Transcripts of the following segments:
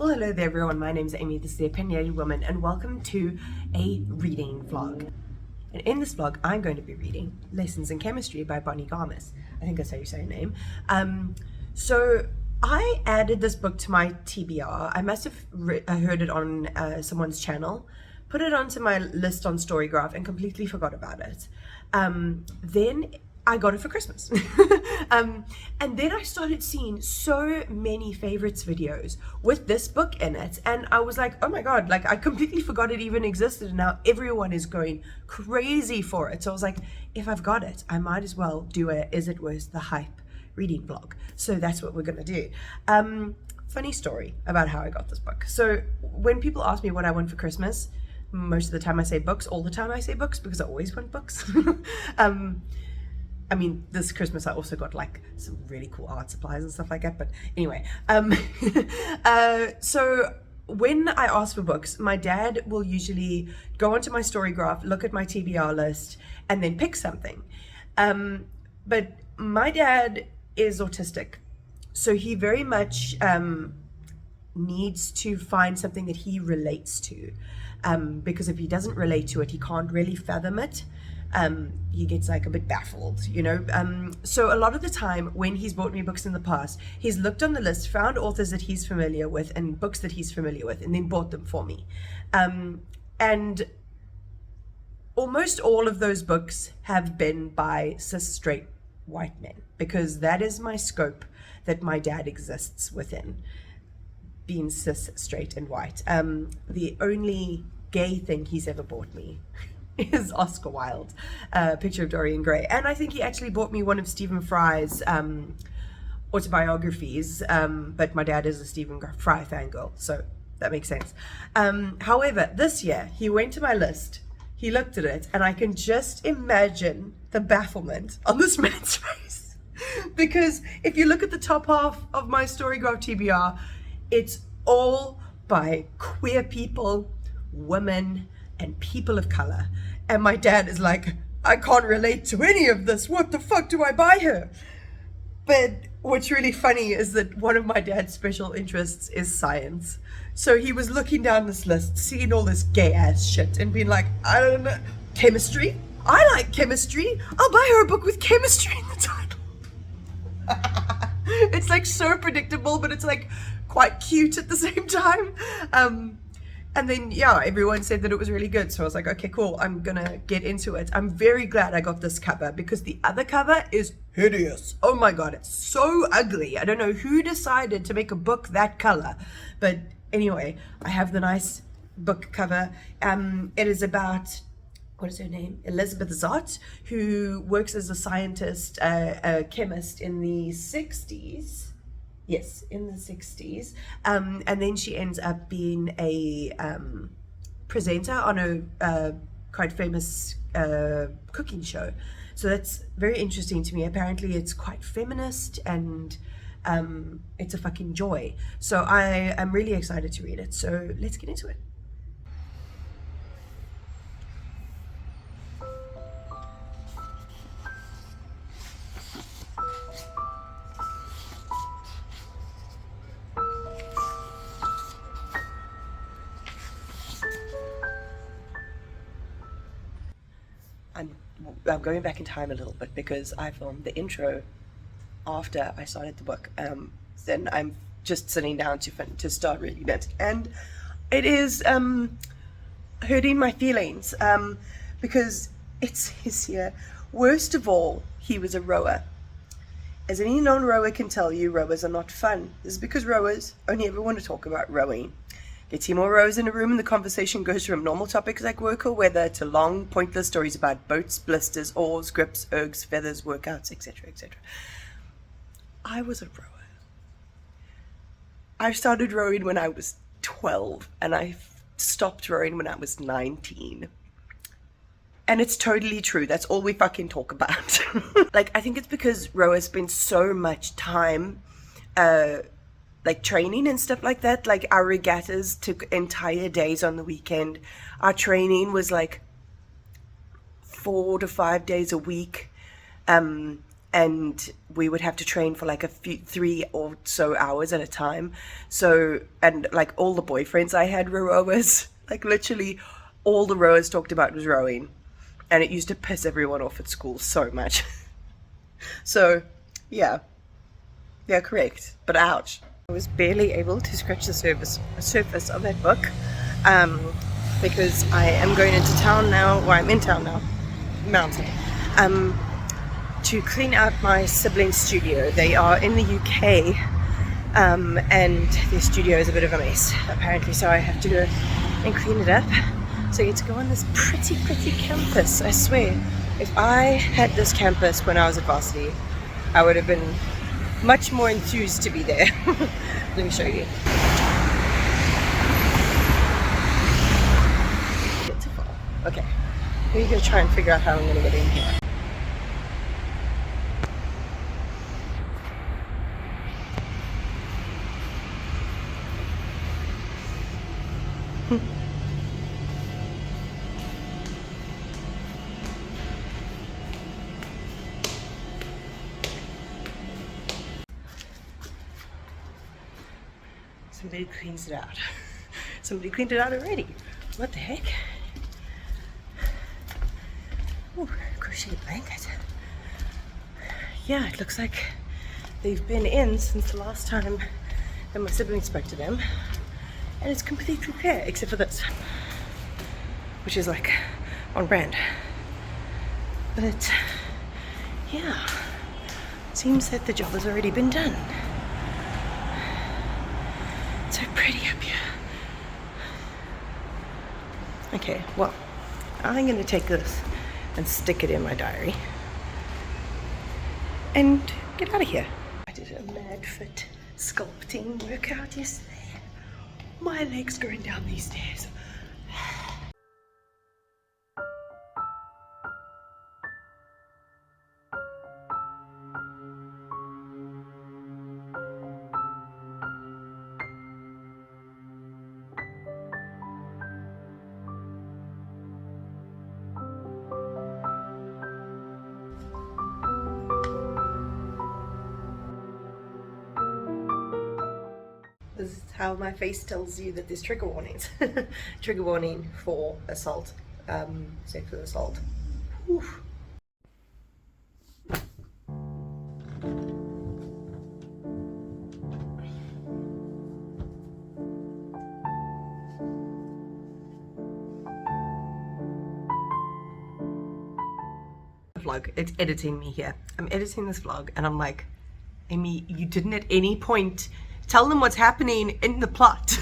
Well, hello there everyone, my name's Amy, this is The Opinionated Woman, and welcome to a reading vlog. And in this vlog, I'm going to be reading Lessons in Chemistry by Bonnie Garmis. I think that's how you say her name. So I added this book to my TBR. I must have heard it on someone's channel, put it onto my list on Storygraph and completely forgot about it. Then I got it for Christmas. And then I started seeing so many favorites videos with this book in it, and I was like, oh my god, like I completely forgot it even existed, and now everyone is going crazy for it. So I was like, if I've got it, I might as well do a Is It Worth the Hype reading vlog. So that's what we're gonna do. Funny story about how I got this book. So when people ask me what I want for Christmas, most of the time I say books. All the time I say books because I always want books. I mean, this Christmas I also got like some really cool art supplies and stuff like that, but anyway. So when I ask for books, my dad will usually go onto my Storygraph, look at my TBR list, and then pick something. But my dad is autistic, so he very much needs to find something that he relates to, because if he doesn't relate to it, he can't really fathom it. He gets like a bit baffled, you know. So a lot of the time when he's bought me books in the past, he's looked on the list, found authors that he's familiar with and books that he's familiar with, and then bought them for me. And almost all of those books have been by cis straight white men, because that is my scope that my dad exists within, being cis straight and white. The only gay thing he's ever bought me is Oscar Wilde, Picture of Dorian Gray, and I think he actually bought me one of Stephen Fry's autobiographies, but my dad is a Stephen Fry fangirl, so that makes sense. However, this year he went to my list, he looked at it, and I can just imagine the bafflement on this man's face, because if you look at the top half of my Storygraph TBR, it's all by queer people, women, and people of color. And my dad is like, I can't relate to any of this. What the fuck do I buy her? But what's really funny is that one of my dad's special interests is science. So he was looking down this list, seeing all this gay ass shit and being like, I don't know, chemistry? I like chemistry. I'll buy her a book with chemistry in the title. It's like so predictable, but it's like quite cute at the same time. And then, yeah, everyone said that it was really good. So I was like, okay, cool, I'm gonna get into it. I'm very glad I got this cover because the other cover is hideous. Oh my God, it's so ugly. I don't know who decided to make a book that color. But anyway, I have the nice book cover. It is about, what is her name? Elizabeth Zott, who works as a scientist, a chemist in the 60s. Yes, in the 60s. And then she ends up being a presenter on a quite famous cooking show. So that's very interesting to me. Apparently it's quite feminist and it's a fucking joy. So I am really excited to read it. So let's get into it. I'm going back in time a little bit because I filmed the intro after I started the book. Then I'm just sitting down to start reading it, and it is hurting my feelings because it says here, worst of all, he was a rower. As any non-rower can tell you, rowers are not fun. This is because rowers only ever want to talk about rowing. Get 2 more rows in a room and the conversation goes from normal topics like work or weather to long, pointless stories about boats, blisters, oars, grips, ergs, feathers, workouts, etc., etc. I was a rower. I started rowing when I was 12 and I stopped rowing when I was 19. And it's totally true. That's all we fucking talk about. Like, I think it's because rowers spend so much time like training and stuff like that. Like our regattas took entire days on the weekend. Our training was like 4 to 5 days a week. and we would have to train for like 3 or so hours at a time. So, and like all the boyfriends I had were rowers. Like literally all the rowers talked about was rowing, and it used to piss everyone off at school so much. So yeah, correct, but ouch. I was barely able to scratch the surface of that book, because I am going into town now, or I'm in town now, mountain, to clean out my siblings' studio. They are in the UK, and their studio is a bit of a mess apparently, so I have to go and clean it up. So I get to go on this pretty campus. I swear, if I had this campus when I was at varsity, I would have been much more enthused to be there. Let me show you. Beautiful. Okay, we're gonna try and figure out how I'm gonna get in here. Somebody cleans it out. Somebody cleaned it out already. What the heck? Ooh, crochet blanket. Yeah, it looks like they've been in since the last time that my siblings spoke to them. And it's completely clear, except for this, which is like on brand. But yeah, seems that the job has already been done. So pretty up here. Okay, well, I'm gonna take this and stick it in my diary and get out of here. I did a mad fit sculpting workout yesterday. My legs going down these stairs. This is how my face tells you that there's trigger warnings. Trigger warning for assault, sexual assault. Whew. Vlog, it's editing me here. I'm editing this vlog and I'm like, Amy, you didn't at any point tell them what's happening in the plot.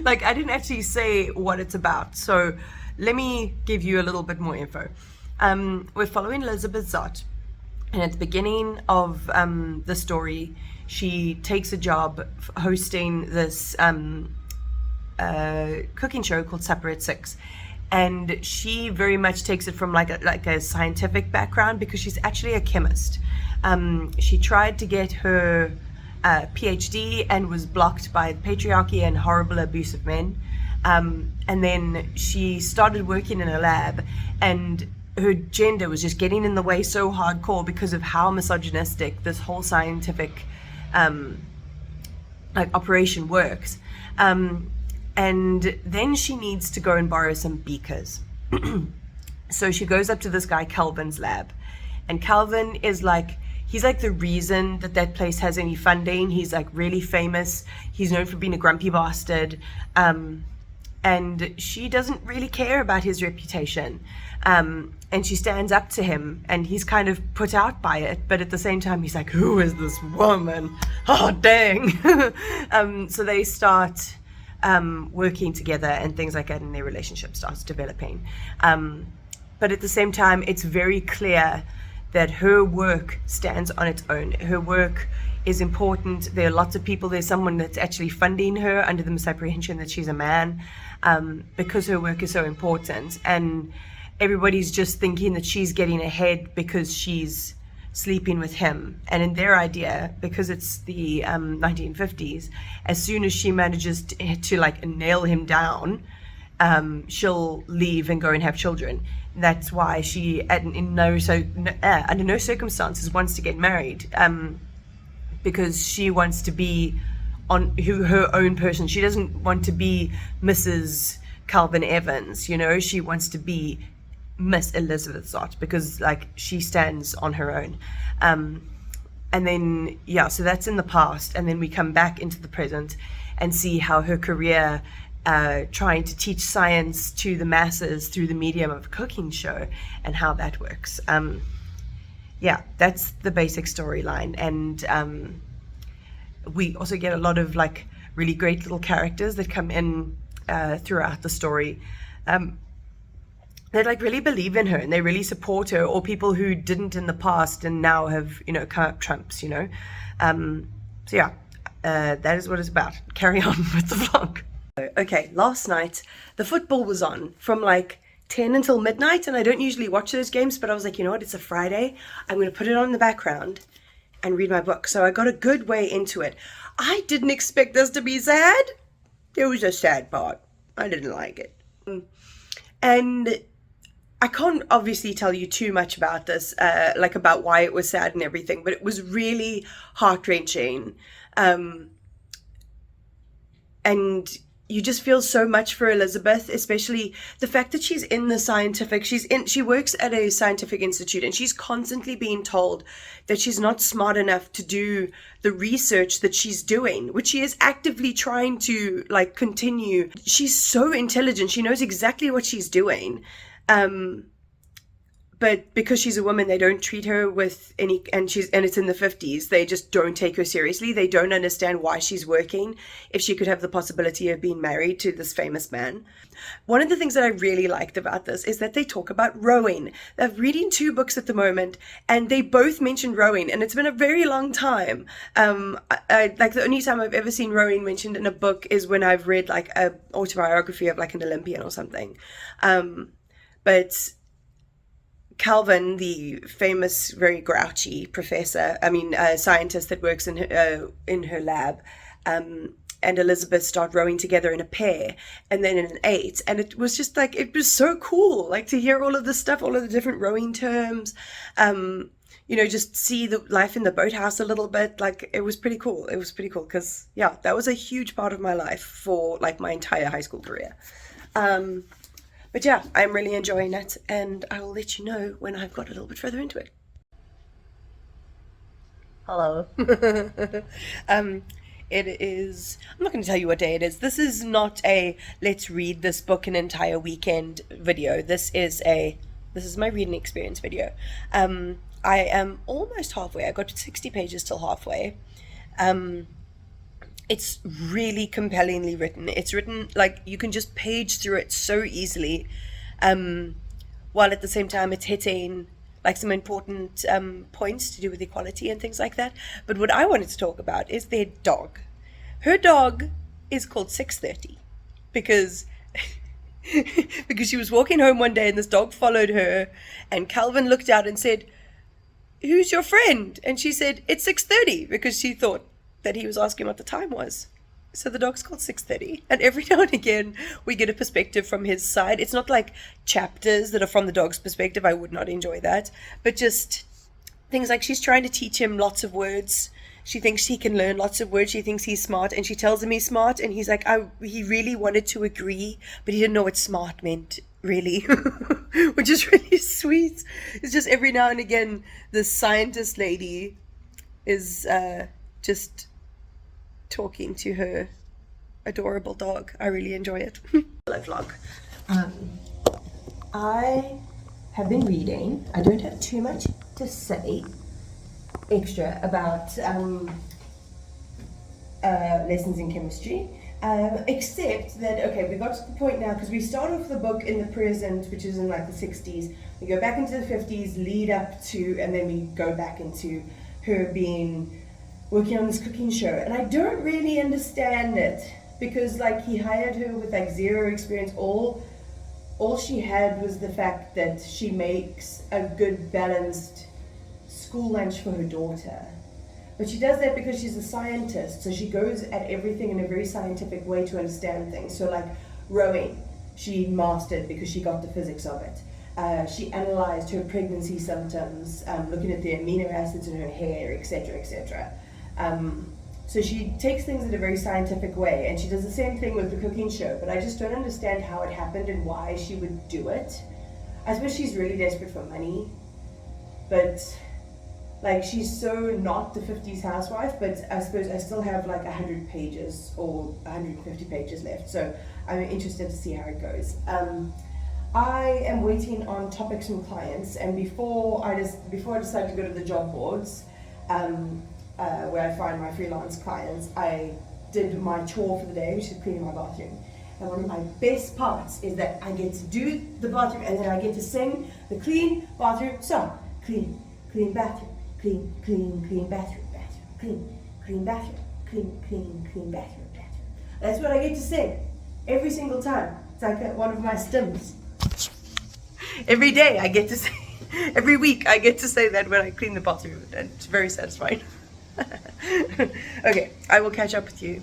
Like, I didn't actually say what it's about. So let me give you a little bit more info. We're following Elizabeth Zott, and at the beginning of the story, she takes a job hosting this cooking show called Supper at 6. And she very much takes it from like a scientific background, because she's actually a chemist. She tried to get her PhD and was blocked by patriarchy and horrible abusive men. And then she started working in a lab, and her gender was just getting in the way so hardcore because of how misogynistic this whole scientific like operation works. And then she needs to go and borrow some beakers. So she goes up to this guy Calvin's lab, and Calvin is like, he's like the reason that that place has any funding. He's like really famous. He's known for being a grumpy bastard. And she doesn't really care about his reputation. And she stands up to him, and he's kind of put out by it. But at the same time, he's like, who is this woman? Oh, dang. So they start working together and things like that, and their relationship starts developing. But at the same time, it's very clear that her work stands on its own. Her work is important. There are lots of people. There's someone that's actually funding her under the misapprehension that she's a man, because her work is so important. And everybody's just thinking that she's getting ahead because she's sleeping with him. And in their idea, because it's the 1950s, as soon as she manages to like nail him down, she'll leave and go and have children. That's why she, under no circumstances, wants to get married, because she wants to be her own person. She doesn't want to be Mrs. Calvin Evans, you know. She wants to be Miss Elizabeth Zott, because like she stands on her own. And then, yeah, so that's in the past, and then we come back into the present and see how her career trying to teach science to the masses through the medium of a cooking show and how that works. Yeah, that's the basic storyline. And we also get a lot of like really great little characters that come in throughout the story. They like really believe in her and they really support her, or people who didn't in the past and now have, you know, come up trumps, you know. So yeah, that is what it's about. Carry on with the vlog. Okay, last night the football was on from like 10 until midnight, and I don't usually watch those games, but I was like, you know what, it's a Friday, I'm going to put it on in the background and read my book. So I got a good way into it. I didn't expect this to be sad. It was a sad part. I didn't like it. And I can't obviously tell you too much about this, like about why it was sad and everything, but it was really heart-wrenching. And you just feel so much for Elizabeth, especially the fact that she's in the scientific, she works at a scientific institute, and she's constantly being told that she's not smart enough to do the research that she's doing, which she is actively trying to like continue. She's so intelligent. She knows exactly what she's doing. But because she's a woman, they don't treat her with any, and it's in the 50s, they just don't take her seriously. They don't understand why she's working if she could have the possibility of being married to this famous man. One of the things that I really liked about this is that they talk about rowing. They're reading 2 books at the moment, and they both mention rowing, and it's been a very long time. Like the only time I've ever seen rowing mentioned in a book is when I've read like a autobiography of like an Olympian or something. But Calvin, the famous, very grouchy professor, scientist that works in her lab, and Elizabeth start rowing together in a pair, and then in an 8, and it was just like, it was so cool, like to hear all of this stuff, all of the different rowing terms, you know, just see the life in the boathouse a little bit. Like, it was pretty cool. It was pretty cool because, yeah, that was a huge part of my life for like my entire high school career. But yeah, I'm really enjoying it, and I will let you know when I've got a little bit further into it. Hello. It is, I'm not going to tell you what day it is. This is not a let's read this book an entire weekend video. This is my reading experience video. I am almost halfway. I got to 60 pages till halfway. It's really compellingly written. It's written like you can just page through it so easily, while at the same time it's hitting like some important points to do with equality and things like that. But what I wanted to talk about is their dog. Her dog is called 630 because she was walking home one day and this dog followed her, and Calvin looked out and said, "Who's your friend?" And she said, "It's 6:30," because she thought that he was asking what the time was. So the dog's called 6:30, and every now and again we get a perspective from his side. It's not like chapters that are from the dog's perspective. I would not enjoy that, but just things like she's trying to teach him lots of words. She thinks he can learn lots of words. She thinks he's smart, and she tells him he's smart, and he's like, he really wanted to agree, but he didn't know what smart meant, really. Which is really sweet. It's just every now and again this scientist lady is just talking to her adorable dog. I really enjoy it. Hello vlog. I have been reading. I don't have too much to say extra about lessons in chemistry, except that, okay, we got to the point now because we start off the book in the present, which is in like the 60s, we go back into the 50s, lead up to, and then we go back into her working on this cooking show. And I don't really understand it because like he hired her with like 0 experience. All she had was the fact that she makes a good balanced school lunch for her daughter. But she does that because she's a scientist, so she goes at everything in a very scientific way to understand things. So like rowing, she mastered because she got the physics of it. She analysed her pregnancy symptoms, looking at the amino acids in her hair, etc., etc. So she takes things in a very scientific way, and she does the same thing with the cooking show, but I just don't understand how it happened and why she would do it. I suppose she's really desperate for money, but like she's so not the 50s housewife, but I suppose I still have like 100 pages or 150 pages left, so I'm interested to see how it goes. I am waiting on topics from clients, and before I decided to go to the job boards, where I find my freelance clients, I did my chore for the day, which is cleaning my bathroom. And one of my best parts is that I get to do the bathroom, and then I get to sing the clean bathroom song. Clean, clean bathroom, clean, clean, clean bathroom, bathroom, clean, clean bathroom, clean, clean, clean bathroom, bathroom. That's what I get to sing every single time. It's like one of my stims. Every day I get to say, every week I get to say that when I clean the bathroom, and it's very satisfying. Okay, I will catch up with you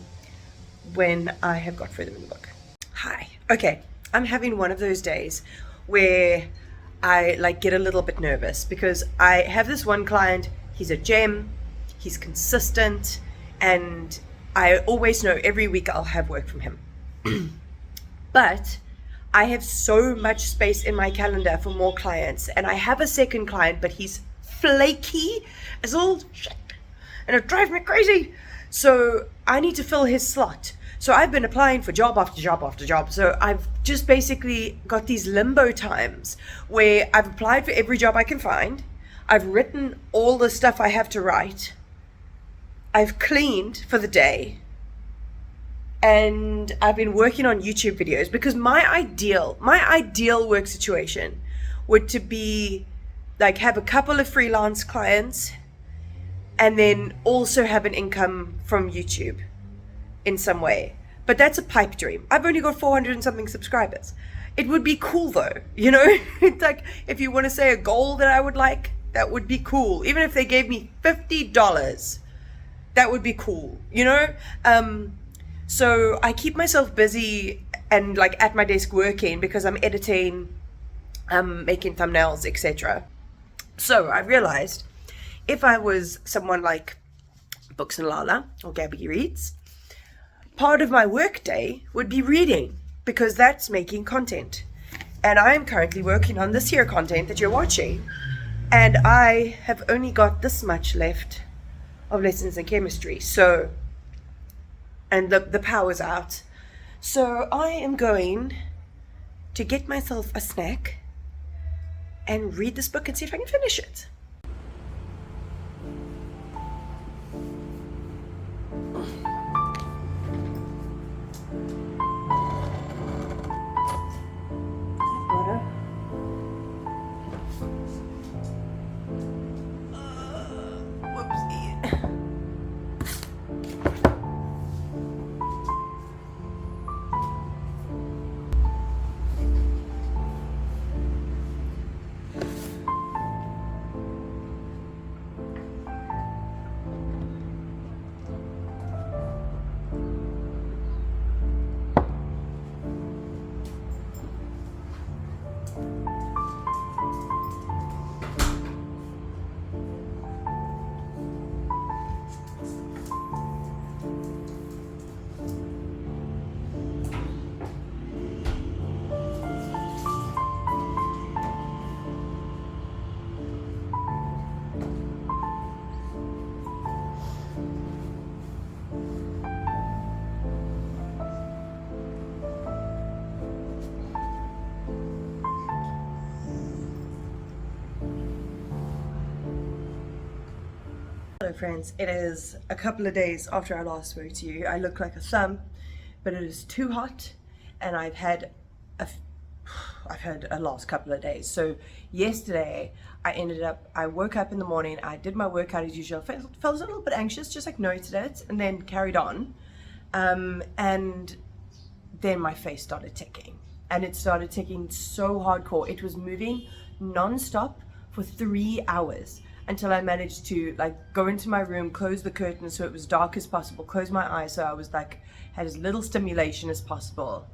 when I have got further in the book. Hi. Okay, I'm having one of those days where I like get a little bit nervous because I have this one client. He's a gem, he's consistent, and I always know every week I'll have work from him. But I have so much space in my calendar for more clients, and I have a second client, but he's flaky as all shit, and it drives me crazy. So I need to fill his slot. So I've been applying for job after job after job. So I've just basically got these limbo times where I've applied for every job I can find. I've written all the stuff I have to write. I've cleaned for the day. And I've been working on YouTube videos because my ideal work situation would to be like have a couple of freelance clients and then also have an income from YouTube in some way. But that's a pipe dream. I've only got 400 and something subscribers. It would be cool though, you know? It's like if you want to say a goal that I would like, that would be cool. Even if they gave me $50, that would be cool, you know? So I keep myself busy and like at my desk working because I'm editing, making thumbnails, etc. So I realized if I was someone like Books and Lala or Gabby Reads, part of my work day would be reading because that's making content. And I am currently working on this here content that you're watching, and I have only got this much left of lessons in chemistry. So and the power's out. So I am going to get myself a snack and read this book and see if I can finish it. Butter. Whoopsie. Hello friends, it is a couple of days after I last spoke to you. I look like a thumb, but it is too hot and I've had a last couple of days. So yesterday I woke up in the morning, I did my workout as usual, felt a little bit anxious, just like noted it and then carried on. And then my face started ticking, and it started ticking so hardcore. It was moving non-stop for 3 hours. Until I managed to like go into my room, close the curtains so it was dark as possible, close my eyes so I was like, had as little stimulation as possible.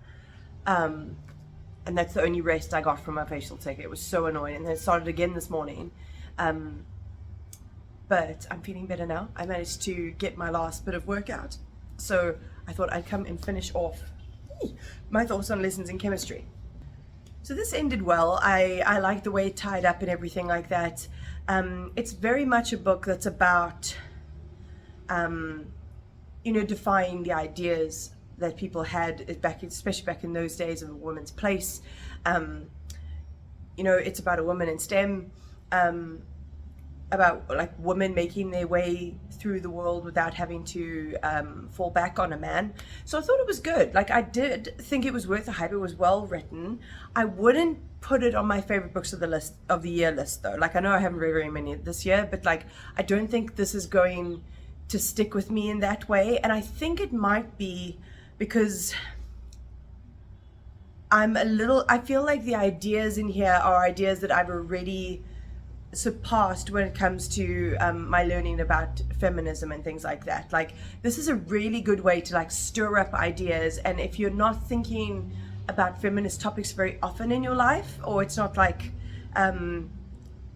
and that's the only rest I got from my facial tick. It was so annoying, and then it started again this morning. But I'm feeling better now. I managed to get my last bit of workout, so I thought I'd come and finish off my thoughts on lessons in chemistry. So this ended well. I like the way it tied up and everything like that. It's very much a book that's about, defying the ideas that people had especially back in those days, of a woman's place. It's about a woman in STEM, about like women making their way through the world without having to fall back on a man. So I thought it was good. Like, I did think it was worth the hype. It was well written. I wouldn't put it on my favorite books of the year list though. Like, I know I haven't read very many this year, but like, I don't think this is going to stick with me in that way. And I think it might be because I feel like the ideas in here are ideas that I've already surpassed when it comes to my learning about feminism and things like that. Like, this is a really good way to like stir up ideas, and if you're not thinking about feminist topics very often in your life, or it's not like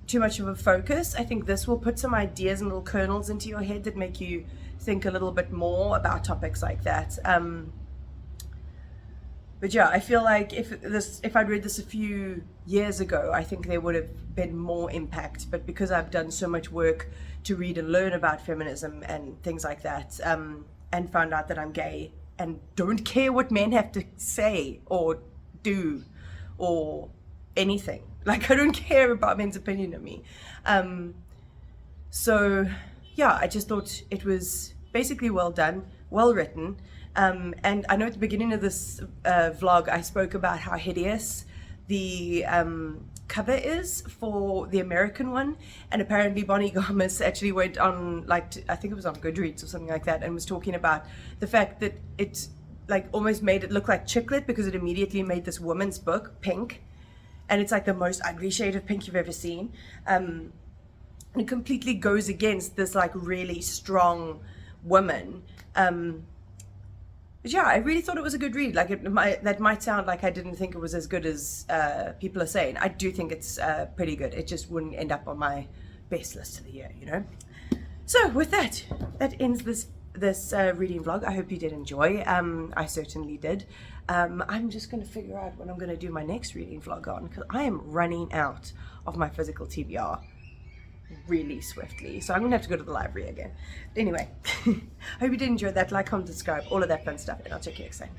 too much of a focus, I think this will put some ideas and little kernels into your head that make you think a little bit more about topics like that. But yeah, I feel like if I'd read this a few years ago, I think there would have been more impact. But because I've done so much work to read and learn about feminism and things like that, and found out that I'm gay and don't care what men have to say or do or anything. Like, I don't care about men's opinion of me. So yeah, I just thought it was basically well done, well written. And I know at the beginning of this vlog, I spoke about how hideous the cover is for the American one. And apparently Bonnie Garmis actually went on, I think it was on Goodreads or something like that, and was talking about the fact that it like almost made it look like chiclet, because it immediately made this woman's book pink. And it's like the most ugly shade of pink you've ever seen. And it completely goes against this like really strong woman. But yeah, I really thought it was a good read. Like, that might sound like I didn't think it was as good as people are saying. I do think it's pretty good. It just wouldn't end up on my best list of the year, So with that ends this reading vlog. I hope you did enjoy. I certainly did. I'm just going to figure out when I'm going to do my next reading vlog on, because I am running out of my physical TBR really swiftly, so I'm gonna have to go to the library again. Anyway, hope you did enjoy that. Like, comment, subscribe, all of that fun stuff, and I'll check you next time.